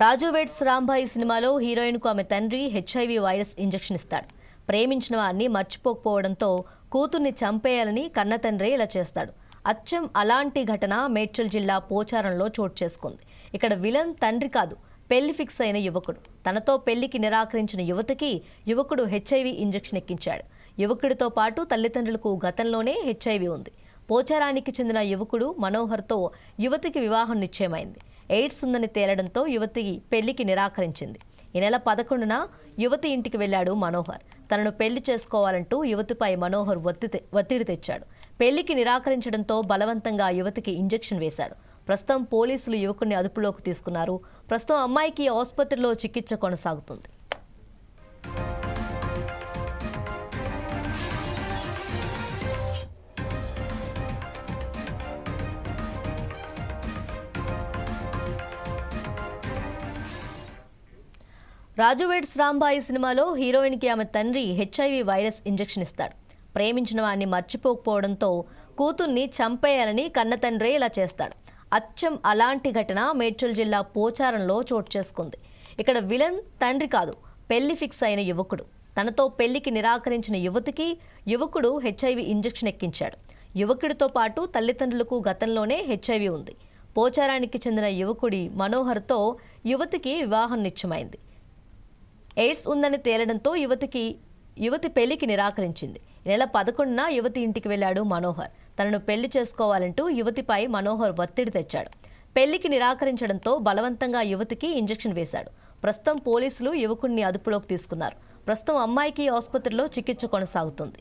రాజు weds Rambai సినిమాలో హీరోయిన్కు ఆమె తండ్రి హెచ్ఐవి వైరస్ ఇంజెక్షన్ ఇస్తాడు. ప్రేమించిన వారిని మర్చిపోకపోవడంతో కూతుర్ని చంపేయాలని కన్నతండ్రే ఇలా చేస్తాడు. అచ్చం అలాంటి ఘటన మేడ్చల్ జిల్లా పోచారంలో చోటు చేసుకుంది. ఇక్కడ విలన్ తండ్రి కాదు, పెళ్లి ఫిక్స్ అయిన యువకుడు. తనతో పెళ్లికి నిరాకరించిన యువతికి యువకుడు హెచ్ఐవి ఇంజెక్షన్ ఎక్కించాడు. యువకుడితో పాటు తల్లిదండ్రులకు గతంలోనే హెచ్ఐవి ఉంది. పోచారానికి చెందిన యువకుడు మనోహర్తో యువతికి వివాహం నిశ్చయమైంది. ఎయిడ్స్ ఉందని తేలడంతో యువతి పెళ్లికి నిరాకరించింది. ఈ నెల 11న యువతి ఇంటికి వెళ్లాడు మనోహర్. తనను పెళ్లి చేసుకోవాలంటూ యువతిపై మనోహర్ ఒత్తిడి తెచ్చాడు. పెళ్లికి నిరాకరించడంతో బలవంతంగా యువతికి ఇంజెక్షన్ వేశాడు. ప్రస్తుతం పోలీసులు యువకుడిని అదుపులోకి తీసుకున్నారు. ప్రస్తుతం అమ్మాయికి ఆసుపత్రిలో చికిత్స కొనసాగుతుంది. రాజు వెడ్స్ రాంబాయి సినిమాలో హీరోయిన్కి ఆమె తండ్రి హెచ్ఐవి వైరస్ ఇంజెక్షన్ ఇస్తాడు. ప్రేమించిన వాడిని మర్చిపోకపోవడంతో కూతుర్ని చంపేయాలని కన్నతండ్రే ఇలా చేస్తాడు. అచ్చం అలాంటి ఘటన మేడ్చల్ జిల్లా పోచారంలో చోటు చేసుకుంది. ఇక్కడ విలన్ తండ్రి కాదు, పెళ్లి ఫిక్స్ అయిన యువకుడు. తనతో పెళ్లికి నిరాకరించిన యువతికి యువకుడు హెచ్ఐవి ఇంజెక్షన్ ఎక్కించాడు. యువకుడితో పాటు తల్లిదండ్రులకు గతంలోనే హెచ్ఐవి ఉంది. పోచారానికి చెందిన యువకుడి మనోహర్తో యువతికి వివాహం నిశ్చయమైంది. ఎయిడ్స్ ఉందని తేలడంతో యువతి పెళ్లికి నిరాకరించింది. ఈ నెల 11న యువతి ఇంటికి వెళ్లాడు మనోహర్. తనను పెళ్లి చేసుకోవాలంటూ యువతిపై మనోహర్ ఒత్తిడి తెచ్చాడు. పెళ్లికి నిరాకరించడంతో బలవంతంగా యువతికి ఇంజెక్షన్ వేశాడు. ప్రస్తుతం పోలీసులు యువకుడిని అదుపులోకి తీసుకున్నారు. ప్రస్తుతం అమ్మాయికి ఆసుపత్రిలో చికిత్స కొనసాగుతుంది.